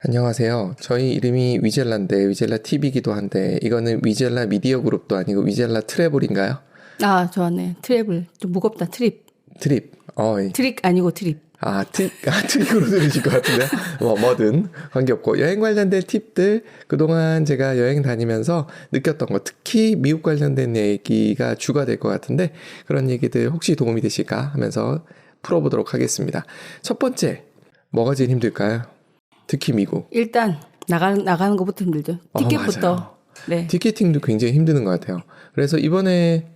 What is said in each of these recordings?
안녕하세요. 저희 이름이 위젤라인데 위젤라 TV이기도 한데 이거는 위젤라 미디어 그룹도 아니고 위젤라 트래블인가요? 아, 좋았네. 트래블. 좀 무겁다. 트립. 트립. 트릭 아니고 트립. 트릭으로 들으실 것 같은데요. 뭐든 관계없고 여행 관련된 팁들 그동안 제가 여행 다니면서 느꼈던 거 특히 미국 관련된 얘기가 주가 될 것 같은데 그런 얘기들 혹시 도움이 되실까 하면서 풀어보도록 하겠습니다. 첫 번째, 뭐가 제일 힘들까요? 특히 미국. 일단 나가는 것부터 힘들죠. 티켓부터. 맞아요. 네. 티켓팅도 굉장히 힘드는 것 같아요. 그래서 이번에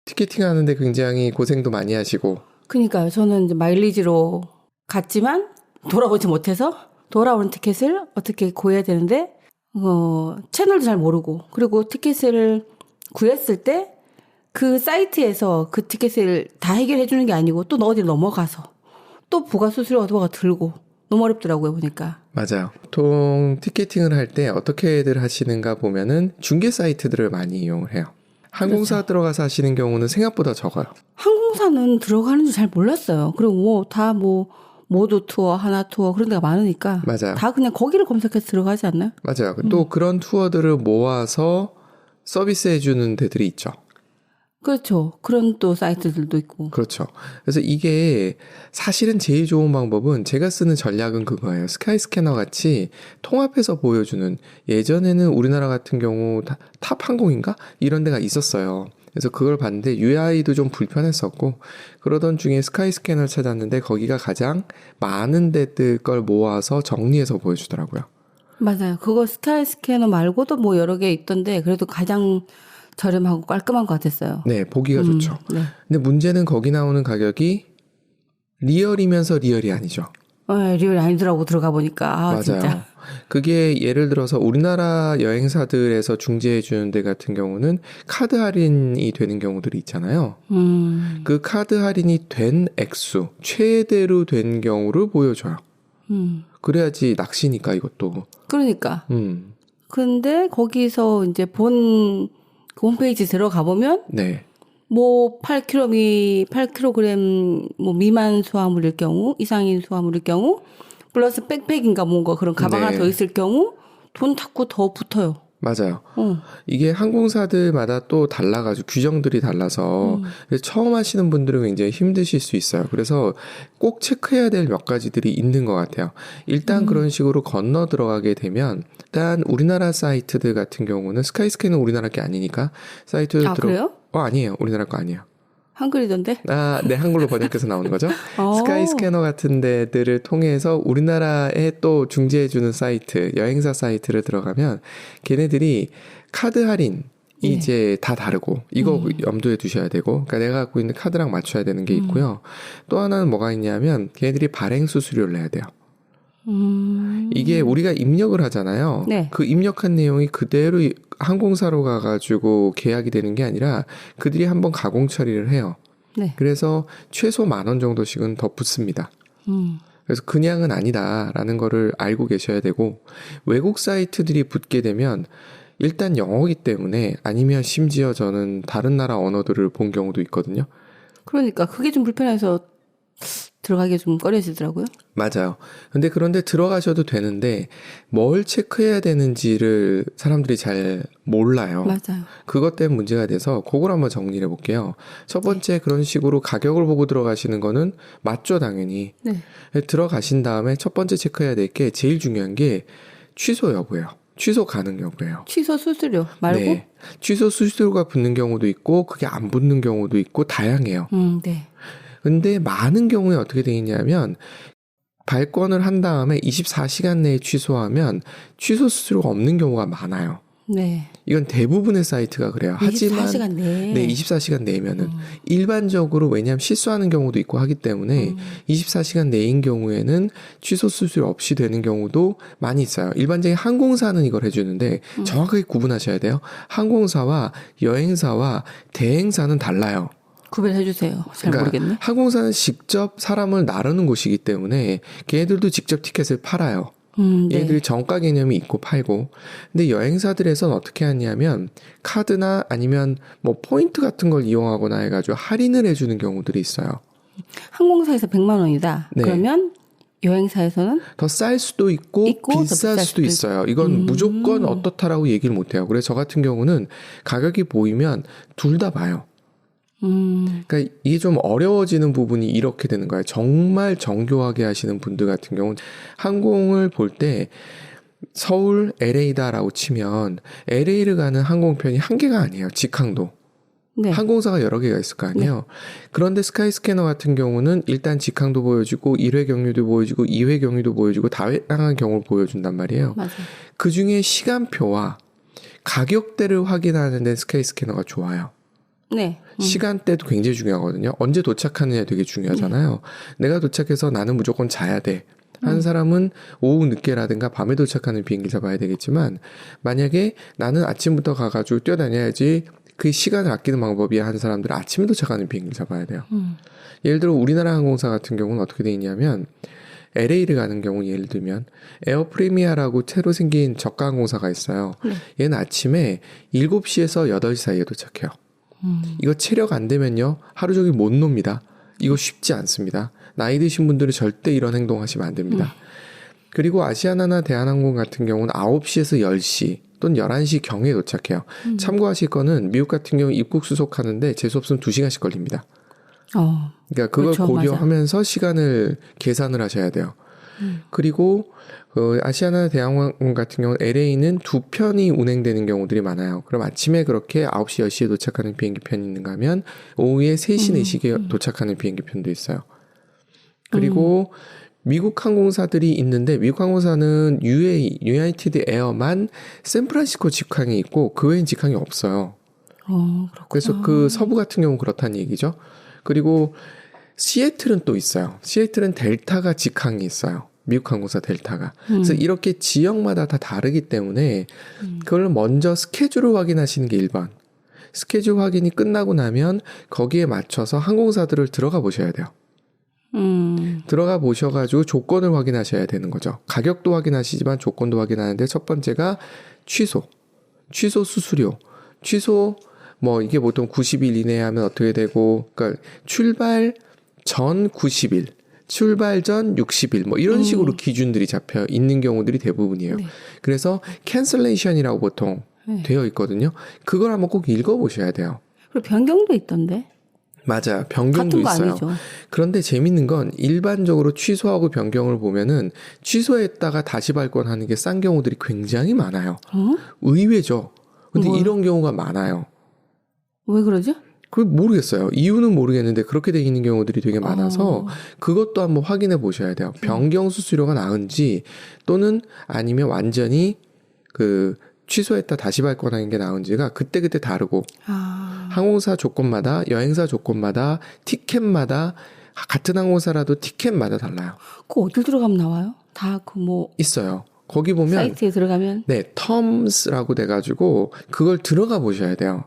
티켓팅 하는데 굉장히 고생도 많이 하시고. 그러니까요. 저는 이제 마일리지로 갔지만 돌아오지 못해서 돌아오는 티켓을 어떻게 구해야 되는데 채널도 잘 모르고 그리고 티켓을 구했을 때 그 사이트에서 그 티켓을 다 해결해 주는 게 아니고 또 어디 넘어가서 또 부가 수수료 어디가 들고 너무 어렵더라고요, 보니까. 맞아요. 보통 티켓팅을 할 때 어떻게들 하시는가 보면은 중개 사이트들을 많이 이용을 해요. 항공사 그렇죠. 들어가서 하시는 경우는 생각보다 적어요. 항공사는 들어가는 줄 잘 몰랐어요. 그리고 모두 투어, 하나 투어 그런 데가 많으니까. 맞아요. 다 그냥 거기를 검색해서 들어가지 않나요? 맞아요. 또 그런 투어들을 모아서 서비스해주는 데들이 있죠. 그렇죠. 그런 또 사이트들도 있고. 그렇죠. 그래서 이게 사실은 제일 좋은 방법은 제가 쓰는 전략은 그거예요. 스카이스캐너 같이 통합해서 보여주는 예전에는 우리나라 같은 경우 탑 항공인가? 이런 데가 있었어요. 그래서 그걸 봤는데 UI도 좀 불편했었고 그러던 중에 스카이스캐너를 찾았는데 거기가 가장 많은 데들 걸 모아서 정리해서 보여주더라고요. 맞아요. 그거 스카이 스캐너 말고도 뭐 여러 개 있던데 그래도 가장 저렴하고 깔끔한 것 같았어요. 네, 보기가 좋죠. 네. 근데 문제는 거기 나오는 가격이 리얼이면서 리얼이 아니죠. 리얼이 아니더라고 들어가 보니까. 맞아요. 진짜. 그게 예를 들어서 우리나라 여행사들에서 중재해 주는 데 같은 경우는 카드 할인이 되는 경우들이 있잖아요. 그 카드 할인이 된 액수, 최대로 된 경우를 보여줘요. 그래야지 낚시니까 이것도. 그러니까. 근데 거기서 이제 본 그 홈페이지 들어가 보면 네. 뭐 8kg 뭐 미만 수화물일 경우, 이상인 수화물일 경우, 플러스 백팩인가 뭔가 그런 가방 하나 더 있을 경우 돈 자꾸 더 붙어요. 맞아요. 이게 항공사들마다 또 달라가지고 규정들이 달라서 처음 하시는 분들은 굉장히 힘드실 수 있어요. 그래서 꼭 체크해야 될 몇 가지들이 있는 것 같아요. 일단 그런 식으로 건너 들어가게 되면 일단 우리나라 사이트들 같은 경우는 스카이스캐는 우리나라 게 아니니까 사이트를 그래요? 아니에요. 우리나라 거 아니에요. 한글이던데? 네, 한글로 번역해서 나오는 거죠. 스카이스캐너 같은 데들을 통해서 우리나라에 또 중재해주는 사이트, 여행사 사이트를 들어가면 걔네들이 카드 할인, 이제 다 다르고 이거 염두에 두셔야 되고 그러니까 내가 갖고 있는 카드랑 맞춰야 되는 게 있고요. 또 하나는 뭐가 있냐면 걔네들이 발행 수수료를 내야 돼요. 이게 우리가 입력을 하잖아요. 네. 그 입력한 내용이 그대로 항공사로 가가지고 계약이 되는 게 아니라 그들이 한번 가공 처리를 해요. 네. 그래서 최소 10,000원 정도씩은 더 붙습니다. 그래서 그냥은 아니다라는 거를 알고 계셔야 되고 외국 사이트들이 붙게 되면 일단 영어이기 때문에 아니면 심지어 저는 다른 나라 언어들을 본 경우도 있거든요. 그러니까 그게 좀 불편해서 들어가기 좀 꺼려지더라고요. 맞아요. 근데 그런데 들어가셔도 되는데 뭘 체크해야 되는지를 사람들이 잘 몰라요. 맞아요. 그것 때문에 문제가 돼서 그걸 한번 정리를 해볼게요. 첫 번째 그런 식으로 가격을 보고 들어가시는 거는 맞죠, 당연히. 네. 들어가신 다음에 첫 번째 체크해야 될 게 제일 중요한 게 취소 여부예요. 취소 가능 여부예요. 취소 수수료 말고? 네. 취소 수수료가 붙는 경우도 있고 그게 안 붙는 경우도 있고 다양해요. 네. 근데 많은 경우에 어떻게 되어 있냐면 발권을 한 다음에 24시간 내에 취소하면 취소 수수료가 없는 경우가 많아요. 네. 이건 대부분의 사이트가 그래요. 하지만 24시간 내에. 네, 24시간 내면은 일반적으로 왜냐하면 실수하는 경우도 있고 하기 때문에 24시간 내인 경우에는 취소 수수료 없이 되는 경우도 많이 있어요. 일반적인 항공사는 이걸 해주는데 정확하게 구분하셔야 돼요. 항공사와 여행사와 대행사는 달라요. 구별해 주세요. 잘 그러니까 모르겠네. 항공사는 직접 사람을 나르는 곳이기 때문에 걔네들도 직접 티켓을 팔아요. 얘네들이 정가 개념이 있고 팔고. 근데 여행사들에서는 어떻게 하냐면 카드나 아니면 뭐 포인트 같은 걸 이용하거나 해가지고 할인을 해주는 경우들이 있어요. 항공사에서 100만 원이다. 네. 그러면 여행사에서는 더 쌀 수도 있고 비쌀 수도 있어요. 이건 무조건 어떻다라고 얘기를 못해요. 그래서 저 같은 경우는 가격이 보이면 둘 다 봐요. 그러니까 이게 좀 어려워지는 부분이 이렇게 되는 거예요. 정말 정교하게 하시는 분들 같은 경우는 항공을 볼 때 서울 LA다라고 치면 LA를 가는 항공편이 한 개가 아니에요. 직항도. 네. 항공사가 여러 개가 있을 거 아니에요. 네. 그런데 스카이스캐너 같은 경우는 일단 직항도 보여주고 1회 경유도 보여주고 2회 경유도 보여주고 다양한 경우를 보여준단 말이에요. 맞아요. 그중에 시간표와 가격대를 확인하는 데 스카이스캐너가 좋아요. 네. 시간대도 굉장히 중요하거든요. 언제 도착하느냐 되게 중요하잖아요. 내가 도착해서 나는 무조건 자야 돼. 한 사람은 오후 늦게라든가 밤에 도착하는 비행기 잡아야 되겠지만 만약에 나는 아침부터 가가지고 뛰어다녀야지 그 시간을 아끼는 방법이야 하는 사람들은 아침에 도착하는 비행기를 잡아야 돼요. 예를 들어 우리나라 항공사 같은 경우는 어떻게 돼 있냐면 LA를 가는 경우 예를 들면 에어프리미아라고 새로 생긴 저가 항공사가 있어요. 얘는 아침에 7시에서 8시 사이에 도착해요. 이거 체력 안 되면요 하루 종일 못 놉니다. 이거 쉽지 않습니다. 나이 드신 분들은 절대 이런 행동 하시면 안 됩니다. 그리고 아시아나나 대한항공 같은 경우는 9시에서 10시 또는 11시 경에 도착해요. 참고하실 거는 미국 같은 경우 입국 수속하는데 재수없으면 2시간씩 걸립니다. 그러니까 그걸 그렇죠, 고려하면서 맞아. 시간을 계산을 하셔야 돼요. 그리고 아시아나 대한항공 같은 경우는 LA는 2편이 운행되는 경우들이 많아요. 그럼 아침에 그렇게 9시, 10시에 도착하는 비행기 편이 있는가 하면 오후에 3시, 4시에 도착하는 비행기 편도 있어요. 그리고 미국 항공사들이 있는데 미국 항공사는 유나이티드 에어만 샌프란시스코 직항이 있고 그 외엔 직항이 없어요. 그래서 그 서부 같은 경우는 그렇다는 얘기죠. 그리고 시애틀은 또 있어요. 시애틀은 델타가 직항이 있어요. 미국 항공사 델타가. 그래서 이렇게 지역마다 다 다르기 때문에 그걸 먼저 스케줄을 확인하시는 게 1번. 스케줄 확인이 끝나고 나면 거기에 맞춰서 항공사들을 들어가 보셔야 돼요. 들어가 보셔가지고 조건을 확인하셔야 되는 거죠. 가격도 확인하시지만 조건도 확인하는데 첫 번째가 취소 수수료, 취소 뭐 이게 보통 90일 이내에 하면 어떻게 되고, 그러니까 출발 전 90일, 출발 전 60일 뭐 이런 식으로 기준들이 잡혀 있는 경우들이 대부분이에요. 네. 그래서 캔슬레이션이라고 보통 되어 있거든요. 그걸 한번 꼭 읽어보셔야 돼요. 그리고 변경도 있던데. 맞아요. 변경도 있어요. 아니죠. 그런데 재밌는 건 일반적으로 취소하고 변경을 보면은 취소했다가 다시 발권하는 게 싼 경우들이 굉장히 많아요. 의외죠. 근데 이런 경우가 많아요. 왜 그러죠? 그걸 모르겠어요. 이유는 모르겠는데 그렇게 돼 있는 경우들이 되게 많아서 그것도 한번 확인해 보셔야 돼요. 변경 수수료가 나은지 또는 아니면 완전히 그 취소했다 다시 발권하는 게 나은지가 그때그때 다르고 항공사 조건마다 여행사 조건마다 티켓마다 같은 항공사라도 티켓마다 달라요. 그거 어딜 들어가면 나와요? 다 그 뭐 있어요. 거기 보면 사이트에 들어가면 네, 텀스라고 돼가지고 그걸 들어가 보셔야 돼요.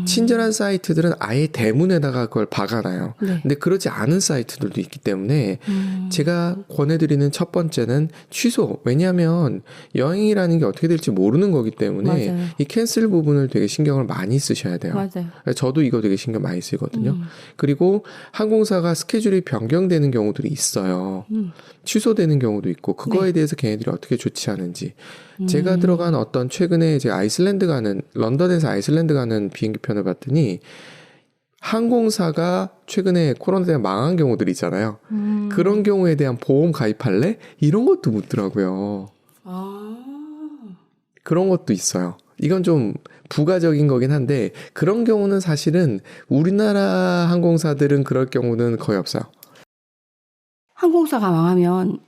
친절한 사이트들은 아예 대문에다가 그걸 박아놔요. 네. 근데 그러지 않은 사이트들도 있기 때문에 제가 권해드리는 첫 번째는 취소. 왜냐하면 여행이라는 게 어떻게 될지 모르는 거기 때문에 맞아요. 이 캔슬 부분을 되게 신경을 많이 쓰셔야 돼요. 맞아요. 저도 이거 되게 신경 많이 쓰거든요. 그리고 항공사가 스케줄이 변경되는 경우들이 있어요. 취소되는 경우도 있고 그거에 네. 대해서 걔네들이 어떻게 조치하는지. 제가 들어간 어떤 최근에 이제 아이슬란드 가는 런던에서 아이슬란드 가는 비행기 편을 봤더니 항공사가 최근에 코로나 때문에 망한 경우들이 있잖아요. 그런 경우에 대한 보험 가입할래? 이런 것도 묻더라고요. 그런 것도 있어요. 이건 좀 부가적인 거긴 한데 그런 경우는 사실은 우리나라 항공사들은 그럴 경우는 거의 없어요. 항공사가 망하면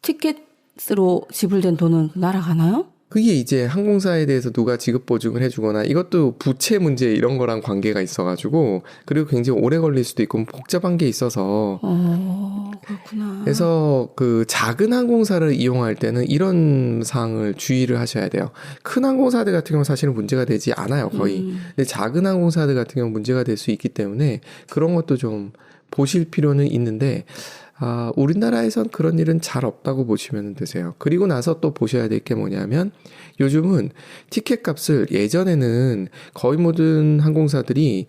티켓으로 지불된 돈은 날아가나요? 그게 이제 항공사에 대해서 누가 지급 보증을 해주거나 이것도 부채 문제 이런 거랑 관계가 있어가지고 그리고 굉장히 오래 걸릴 수도 있고 복잡한 게 있어서 그렇구나. 그래서 그 작은 항공사를 이용할 때는 이런 사항을 주의를 하셔야 돼요. 큰 항공사들 같은 경우는 사실은 문제가 되지 않아요 거의. 근데 작은 항공사들 같은 경우는 문제가 될 수 있기 때문에 그런 것도 좀 보실 필요는 있는데 우리나라에선 그런 일은 잘 없다고 보시면 되세요. 그리고 나서 또 보셔야 될 게 뭐냐면 요즘은 티켓 값을 예전에는 거의 모든 항공사들이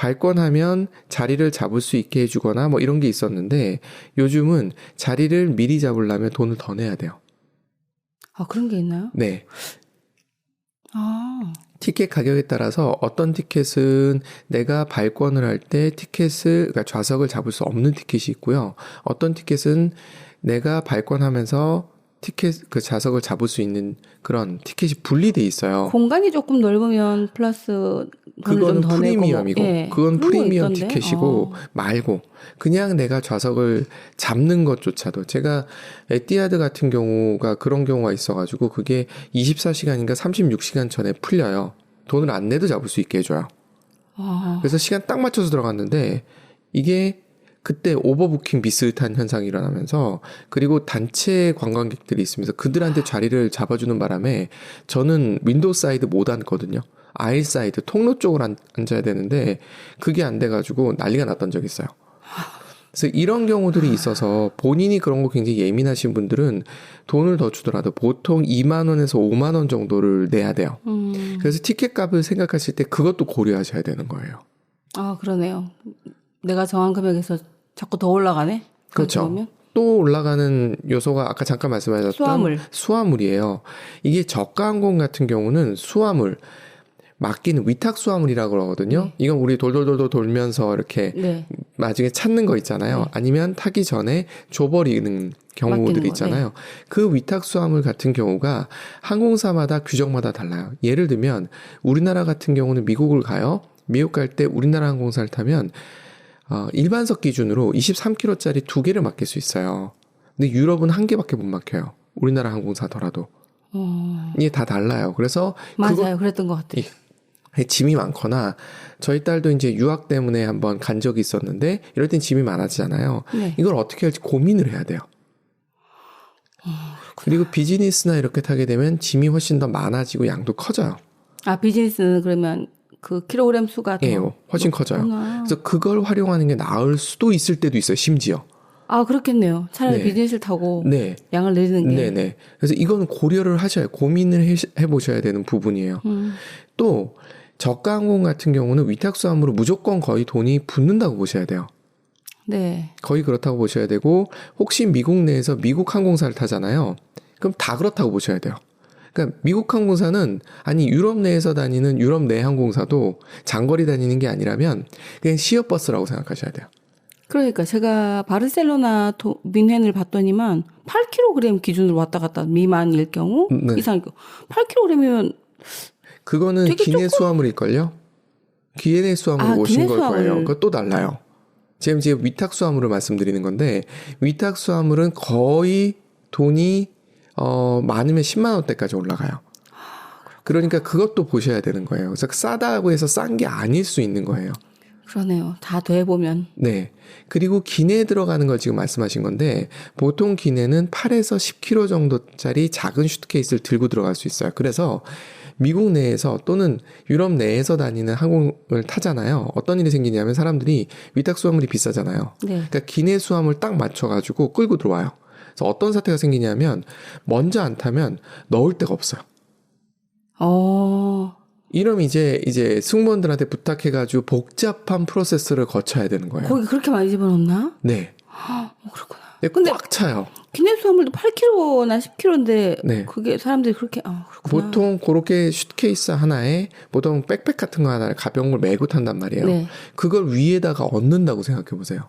발권하면 자리를 잡을 수 있게 해주거나 뭐 이런 게 있었는데 요즘은 자리를 미리 잡으려면 돈을 더 내야 돼요. 아, 그런 게 있나요? 네. 아. 티켓 가격에 따라서 어떤 티켓은 내가 발권을 할 때 그러니까 좌석을 잡을 수 없는 티켓이 있고요. 어떤 티켓은 내가 발권하면서 그 좌석을 잡을 수 있는 그런 티켓이 분리돼 있어요. 공간이 조금 넓으면 플러스 그거는 더 프리미엄이고, 내고 뭐. 예, 그건 프리미엄 있던데? 티켓이고 말고 그냥 내가 좌석을 잡는 것조차도 제가 에티하드 같은 경우가 그런 경우가 있어가지고 그게 24시간인가 36시간 전에 풀려요. 돈을 안 내도 잡을 수 있게 해줘요. 그래서 시간 딱 맞춰서 들어갔는데 이게 그때 오버부킹 비슷한 현상이 일어나면서 그리고 단체 관광객들이 있으면서 그들한테 자리를 잡아주는 바람에 저는 윈도우 사이드 못 앉거든요. 아일 사이드 통로 쪽으로 앉아야 되는데 그게 안 돼가지고 난리가 났던 적이 있어요. 그래서 이런 경우들이 있어서 본인이 그런 거 굉장히 예민하신 분들은 돈을 더 주더라도 보통 2만 원에서 5만 원 정도를 내야 돼요. 그래서 티켓 값을 생각하실 때 그것도 고려하셔야 되는 거예요. 아, 그러네요. 내가 정한 금액에서 자꾸 더 올라가네? 그렇죠. 보면? 또 올라가는 요소가 아까 잠깐 말씀하셨던 수화물이에요. 이게 저가항공 같은 경우는 수화물, 맡기는 위탁 수화물이라고 그러거든요. 이건 우리 돌돌돌돌 돌면서 이렇게 나중에 찾는 거 있잖아요. 아니면 타기 전에 줘버리는 경우들이 있잖아요. 그 위탁 수화물 같은 경우가 항공사마다 규정마다 달라요. 예를 들면 우리나라 같은 경우는 미국을 가요. 미국 갈 때 우리나라 항공사를 타면 일반석 기준으로 23kg짜리 2개를 맡길 수 있어요. 근데 유럽은 1개밖에 못 맡겨요. 우리나라 항공사더라도. 이게 다 달라요. 그래서 맞아요. 그랬던 것 같아요. 짐이 많거나 저희 딸도 이제 유학 때문에 한번 간 적이 있었는데 이럴 땐 짐이 많아지잖아요. 이걸 어떻게 할지 고민을 해야 돼요. 그리고 비즈니스나 이렇게 타게 되면 짐이 훨씬 더 많아지고 양도 커져요. 아, 비즈니스는 그러면 그 킬로그램 수가 더 훨씬 커져요. 그래서 그걸 활용하는 게 나을 수도 있을 때도 있어요. 심지어. 아, 그렇겠네요. 차라리 비즈니스를 타고 양을 내리는 게. 네네. 그래서 이거는 고려를 하셔야 고민을 해보셔야 되는 부분이에요. 또 저가 항공 같은 경우는 위탁수함으로 무조건 거의 돈이 붙는다고 보셔야 돼요. 네. 거의 그렇다고 보셔야 되고 혹시 미국 내에서 미국 항공사를 타잖아요. 그럼 다 그렇다고 보셔야 돼요. 그러니까 미국 항공사는 아니 유럽 내에서 다니는 유럽 내 항공사도 장거리 다니는 게 아니라면 그냥 시어버스라고 생각하셔야 돼요. 그러니까 제가 바르셀로나 뮌헨을 봤더니만 8kg 기준으로 왔다 갔다 미만일 경우 이상일 경우 8kg이면 그거는 기내 수화물일걸요? 기내 수화물 오신 걸 거예요. 그거 또 달라요. 지금 위탁 수화물을 말씀드리는 건데 위탁 수화물은 거의 돈이 많으면 10만 원대까지 올라가요. 그러니까 그것도 보셔야 되는 거예요. 그래서 싸다고 해서 싼 게 아닐 수 있는 거예요. 그러네요. 다 더해보면. 네. 그리고 기내에 들어가는 걸 지금 말씀하신 건데 보통 기내는 8에서 10kg 정도짜리 작은 슈트케이스를 들고 들어갈 수 있어요. 그래서 미국 내에서 또는 유럽 내에서 다니는 항공을 타잖아요. 어떤 일이 생기냐면 사람들이 위탁 수화물이 비싸잖아요. 그러니까 기내 수화물 딱 맞춰가지고 끌고 들어와요. 그래서 어떤 사태가 생기냐면 먼저 안 타면 넣을 데가 없어요. 이러면 이제 승무원들한테 부탁해가지고 복잡한 프로세스를 거쳐야 되는 거예요. 거기 그렇게 많이 집어넣나? 네. 그렇구나. 근데 꽉 차요. 기내 수화물도 8kg나 10kg인데 그게 사람들이 그렇게 그렇구나. 보통 그렇게 슈트케이스 하나에 보통 백팩 같은 거 하나를 가벼운 걸 메고 탄단 말이에요. 그걸 위에다가 얹는다고 생각해 보세요.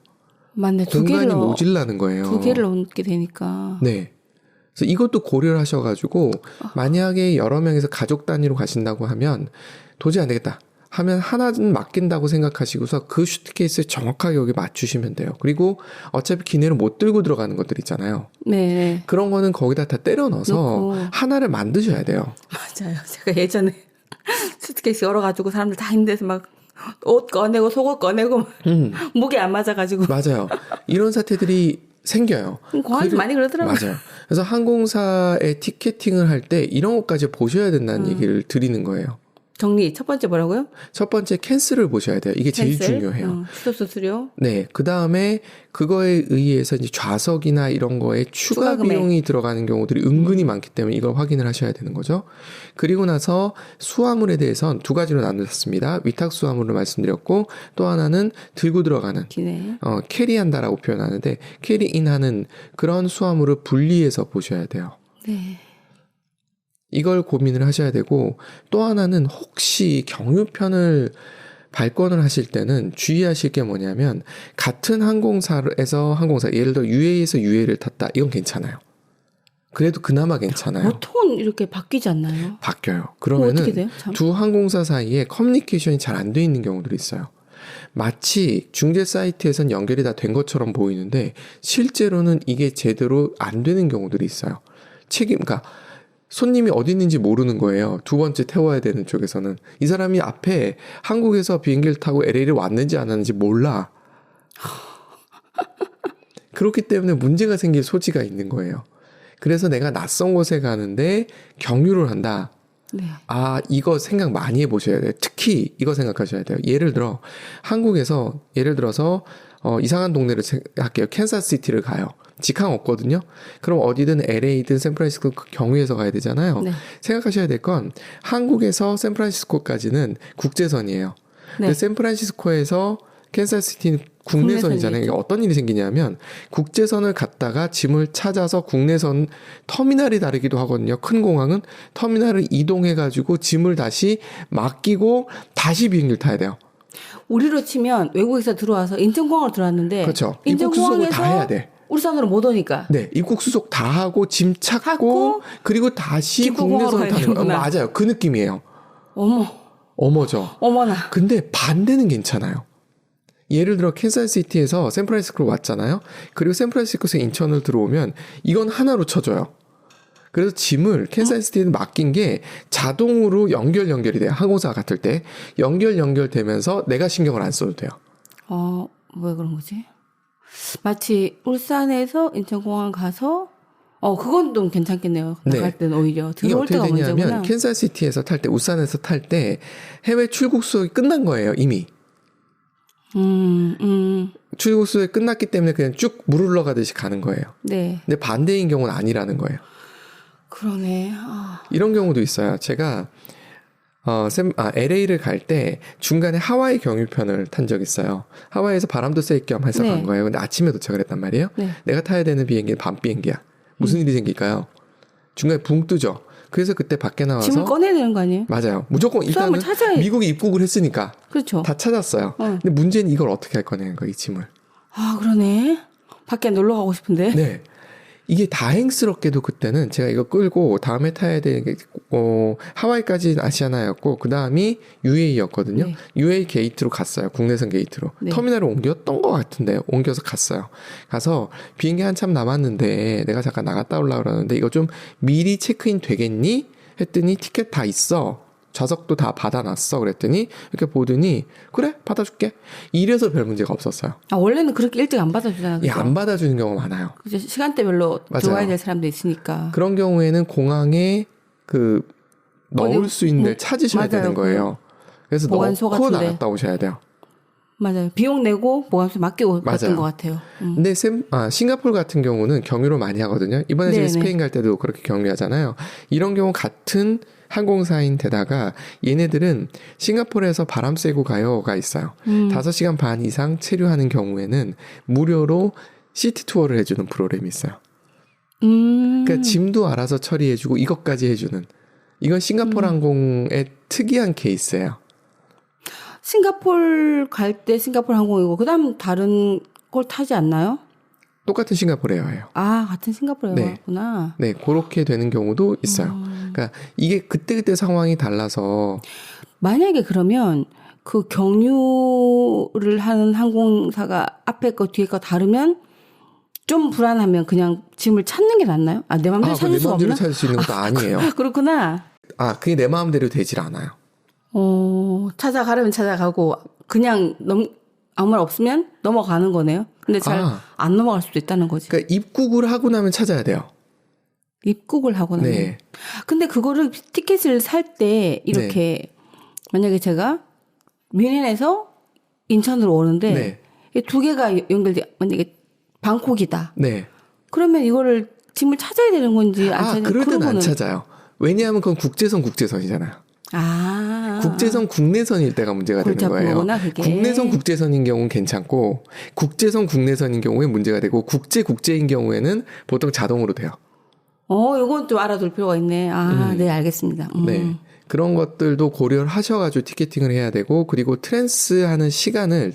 맞네. 공간이 모질라는 거예요. 2개를 얹게 되니까. 네. 그래서 이것도 고려를 하셔가지고 만약에 여러 명이서 가족 단위로 가신다고 하면 도저히 안 되겠다 하면 하나는 맡긴다고 생각하시고서 그 슈트케이스에 정확하게 여기 맞추시면 돼요. 그리고 어차피 기내를 못 들고 들어가는 것들 있잖아요. 네. 그런 거는 거기다 다 때려 넣어서 하나를 만드셔야 돼요. 맞아요. 제가 예전에 슈트케이스 열어가지고 사람들 다 힘들어서 막 옷 꺼내고 속옷 꺼내고 무게 안 맞아가지고. 맞아요. 이런 사태들이 생겨요. 공항에서 많이 그러더라고요. 맞아요. 그래서 항공사에 티켓팅을 할 때 이런 것까지 보셔야 된다는 얘기를 드리는 거예요. 정리. 첫 번째 뭐라고요? 첫 번째 캔슬을 보셔야 돼요. 이게 제일 캔슬? 중요해요. 수도 수수료. 네. 그 다음에 그거에 의해서 이제 좌석이나 이런 거에 추가 비용이 들어가는 경우들이 은근히 많기 때문에 이걸 확인을 하셔야 되는 거죠. 그리고 나서 수화물에 대해서는 두 가지로 나누었습니다. 위탁 수화물을 말씀드렸고 또 하나는 들고 들어가는 캐리한다라고 표현하는데 캐리인하는 그런 수화물을 분리해서 보셔야 돼요. 네. 이걸 고민을 하셔야 되고 또 하나는 혹시 경유편을 발권을 하실 때는 주의하실 게 뭐냐면 같은 항공사 예를 들어 UA에서 UA를 탔다. 이건 괜찮아요. 그래도 그나마 괜찮아요. 보통은 이렇게 바뀌지 않나요? 바뀌어요. 그러면은 어떻게 돼요? 두 항공사 사이에 커뮤니케이션이 잘 안 돼 있는 경우들이 있어요. 마치 중재 사이트에선 연결이 다 된 것처럼 보이는데 실제로는 이게 제대로 안 되는 경우들이 있어요. 그러니까 손님이 어디 있는지 모르는 거예요. 두 번째 태워야 되는 쪽에서는. 이 사람이 앞에 한국에서 비행기를 타고 LA를 왔는지 안 왔는지 몰라. 그렇기 때문에 문제가 생길 소지가 있는 거예요. 그래서 내가 낯선 곳에 가는데 경유를 한다. 네. 이거 생각 많이 해보셔야 돼요. 특히 이거 생각하셔야 돼요. 예를 들어서 이상한 동네를 할게요. 캔사스시티를 가요. 직항 없거든요. 그럼 어디든 LA든 샌프란시스코 경유해서 가야 되잖아요. 네. 생각하셔야 될 건 한국에서 샌프란시스코까지는 국제선이에요. 네. 근데 샌프란시스코에서 캔사스시티는 국내선이잖아요. 그러니까 어떤 일이 생기냐면 국제선을 갔다가 짐을 찾아서 국내선 터미널이 다르기도 하거든요. 큰 공항은 터미널을 이동해가지고 짐을 다시 맡기고 다시 비행기를 타야 돼요. 우리로 치면 외국에서 들어와서 인천공항으로 들어왔는데 그렇죠. 입국 수속을 다 해야 돼. 울산으로 못 오니까. 네, 입국 수속 다 하고 짐 찾고 그리고 다시 국내선 타는 거. 맞아요. 그 느낌이에요. 어머죠. 어머나. 근데 반대는 괜찮아요. 예를 들어 캔사스시티에서 샌프란시스코로 왔잖아요. 그리고 샌프란시스코에서 인천을 들어오면 이건 하나로 쳐줘요. 그래서 짐을 캔사스시티에 맡긴 게 자동으로 연결이 돼요. 항공사 같을 때 연결되면서 내가 신경을 안 써도 돼요. 왜 그런 거지? 마치 울산에서 인천공항 가서 그건 좀 괜찮겠네요. 나갈 때는 오히려 들어올 때가 문제구나. 이게 어떻게 되냐면 캔사스시티에서 탈 때 울산에서 탈 때 해외 출국 수속이 끝난 거예요. 이미. 출국 수속이 끝났기 때문에 그냥 쭉 물 흘러가듯이 가는 거예요. 네. 근데 반대인 경우는 아니라는 거예요. 그러네. 이런 경우도 있어요. 제가 LA를 갈 때 중간에 하와이 경유편을 탄 적 있어요. 하와이에서 바람도 쐴 겸 해서 간 거예요. 근데 아침에 도착을 했단 말이에요. 네. 내가 타야 되는 비행기는 밤 비행기야. 무슨 일이 생길까요? 중간에 붕 뜨죠. 그래서 그때 밖에 나와서 짐을 꺼내야 되는 거 아니에요? 맞아요. 무조건 일단은 미국에 입국을 했으니까 그렇죠. 다 찾았어요. 근데 문제는 이걸 어떻게 할 거냐는 거예요. 이 짐을. 그러네. 밖에 놀러 가고 싶은데. 네. 이게 다행스럽게도 그때는 제가 이거 끌고 다음에 타야 되는 게 하와이까지는 아시아나였고 그 다음이 UAE였거든요. 네. UAE 게이트로 갔어요. 국내선 게이트로. 네. 터미널을 옮겼던 것 같은데 옮겨서 갔어요. 가서 비행기 한참 남았는데 내가 잠깐 나갔다 오려고 그러는데 이거 좀 미리 체크인 되겠니? 했더니 티켓 다 있어. 좌석도 다 받아놨어. 그랬더니 이렇게 보더니 그래 받아줄게. 이래서 별 문제가 없었어요. 원래는 그렇게 일찍 안 받아주잖아요. 예, 안 받아주는 경우가 많아요. 그죠. 시간대별로 들어와야 될 사람도 있으니까. 그런 경우에는 공항에 넣을 수 있는 데를 찾으셔야 되는 거예요. 그래서 넣고 나갔다 오셔야 돼요. 맞아요. 비용 내고 보관소 맡기고 갔던 것 같아요. 근데 싱가포르 같은 경우는 경유를 많이 하거든요. 이번에 제가 스페인 갈 때도 그렇게 경유하잖아요. 이런 경우 같은 항공사인 데다가 얘네들은 싱가포르에서 바람 쐬고 가요가 있어요. 5시간 반 이상 체류하는 경우에는 무료로 시티 투어를 해주는 프로그램이 있어요. 그러니까 짐도 알아서 처리해주고 이것까지 해주는. 이건 싱가포르 항공의 특이한 케이스예요. 싱가포르 갈 때 싱가포르 항공이고 그다음 다른 걸 타지 않나요? 똑같은 싱가포르 에어예요. 같은 싱가포르 에어구나. 네, 그렇게 되는 경우도 있어요. 그러니까 이게 그때그때 상황이 달라서 만약에 그러면 그 경유를 하는 항공사가 앞에 거 뒤에 거 다르면 좀 불안하면 그냥 짐을 찾는 게 낫나요? 내 마음대로 찾을 수 없나? 내 마음대로 찾을 수 있는 것도 아니에요. 그렇구나. 그게 내 마음대로 되질 않아요. 찾아가려면 찾아가고 그냥 아무 말 없으면 넘어가는 거네요. 근데 잘 안 넘어갈 수도 있다는 거지. 그러니까 입국을 하고 나면 찾아야 돼요. 입국을 하고 나면. 네. 근데 그거를 티켓을 살 때 이렇게 만약에 제가 미넨에서 인천으로 오는데 네. 이 두 개가 연결돼 만약에 방콕이다. 네. 그러면 이거를 짐을 찾아야 되는 건지 안 찾아야 그럴 때는 안 거는- 찾아요. 왜냐하면 그건 국제선이잖아요. 국제선 국내선일 때가 문제가 되는 거예요. 거구나, 그게. 국내선 국제선인 경우는 괜찮고 국제선 국내선인 경우에 문제가 되고 국제인 경우에는 보통 자동으로 돼요. 이건 좀 알아둘 필요가 있네. 네, 알겠습니다. 네. 그런 것들도 고려를 하셔가지고 티켓팅을 해야 되고, 그리고 트랜스하는 시간을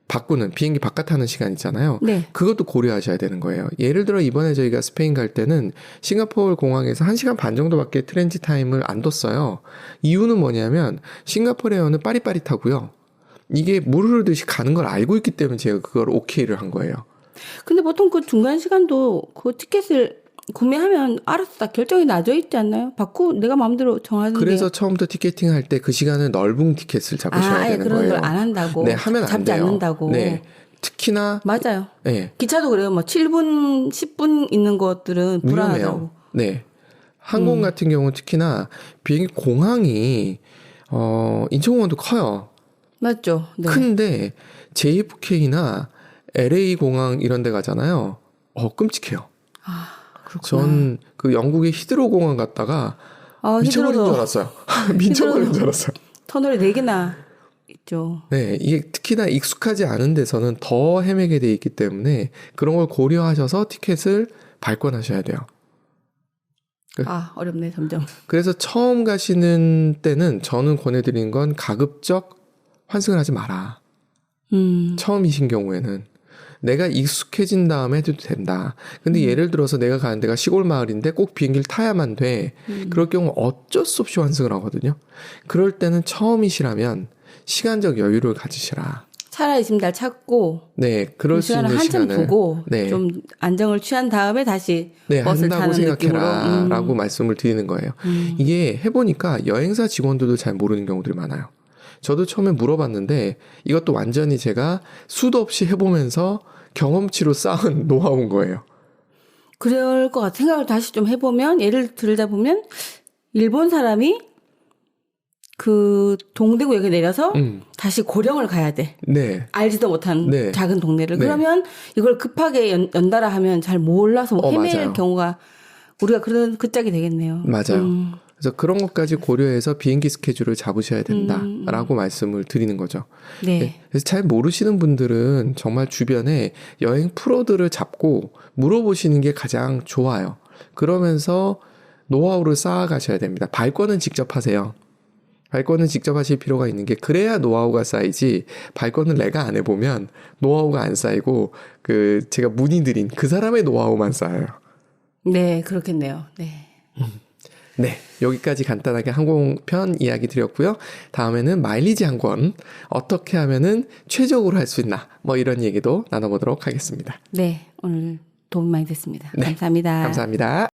바꾸는 비행기 바깥하는 시간 있잖아요. 네. 그것도 고려하셔야 되는 거예요. 예를 들어 이번에 저희가 스페인 갈 때는 싱가포르 공항에서 1시간 반 정도밖에 트랜짓 타임을 안 뒀어요. 이유는 뭐냐면 싱가포르 에어는 빠릿빠릿하고요. 이게 물 흐르듯이 가는 걸 알고 있기 때문에 제가 그걸 오케이를 한 거예요. 근데 보통 그 중간 시간도 그 티켓을 구매하면 알아서 다 결정이 나져 있지 않나요? 내가 마음대로 정하는 그래서 게. 처음부터 티켓팅 할 때 그 시간은 넓은 티켓을 잡으셔야 아예 되는 그런 거예요. 걸 안 한다고. 네, 하면 안 잡지 돼요. 않는다고. 네. 특히나 맞아요. 네. 기차도 그래요. 7분, 10분 있는 것들은 불안하다고. 위험해요. 네. 항공 같은 경우는 특히나 비행기 공항이 인천공항도 커요. 맞죠? 네. 큰데 JFK나 LA 공항 이런 데 가잖아요. 끔찍해요. 그렇구나. 전 그 영국의 히드로 공항 갔다가 미쳐버린 줄 알았어요. 미쳐버린 줄 알았어요. 터널이 4개나 있죠. 네, 이게 특히나 익숙하지 않은 데서는 더 헤매게 돼 있기 때문에 그런 걸 고려하셔서 티켓을 발권하셔야 돼요. 어렵네, 점점. 그래서 처음 가시는 때는 저는 권해드리는 건 가급적 환승을 하지 마라. 처음이신 경우에는. 내가 익숙해진 다음에 해도 된다. 근데 예를 들어서 내가 가는 데가 시골 마을인데 꼭 비행기를 타야만 돼. 그럴 경우 어쩔 수 없이 환승을 하거든요. 그럴 때는 처음이시라면 시간적 여유를 가지시라. 차라리 지금 날 찾고 네, 그럴 수 있는 한참 시간을 두고 네. 좀 안정을 취한 다음에 다시 버스를 한다고 타는 생각해라 느낌으로. 라고 말씀을 드리는 거예요. 이게 해보니까 여행사 직원들도 잘 모르는 경우들이 많아요. 저도 처음에 물어봤는데 이것도 완전히 제가 수도 없이 해보면서 경험치로 쌓은 노하우인 거예요. 그럴 것 같아. 생각을 다시 좀 해보면, 예를 들자 보면, 일본 사람이 그 동대구역에 내려서 다시 고령을 가야 돼. 네. 알지도 못한 네. 작은 동네를. 네. 그러면 이걸 급하게 연달아 하면 잘 몰라서 헤맬 맞아요. 경우가 우리가 그런 그 짝이 되겠네요. 맞아요. 그래서 그런 것까지 고려해서 비행기 스케줄을 잡으셔야 된다라고 말씀을 드리는 거죠. 네. 그래서 잘 모르시는 분들은 정말 주변에 여행 프로들을 잡고 물어보시는 게 가장 좋아요. 그러면서 노하우를 쌓아가셔야 됩니다. 발권은 직접 하세요. 발권은 직접 하실 필요가 있는 게 그래야 노하우가 쌓이지 발권을 내가 안 해보면 노하우가 안 쌓이고 제가 문의드린 그 사람의 노하우만 쌓여요. 네, 그렇겠네요. 네. 네, 여기까지 간단하게 항공편 이야기 드렸고요. 다음에는 마일리지 항공 어떻게 하면은 최적으로 할 수 있나 뭐 이런 얘기도 나눠보도록 하겠습니다. 네, 오늘 도움 많이 됐습니다. 네, 감사합니다. 감사합니다.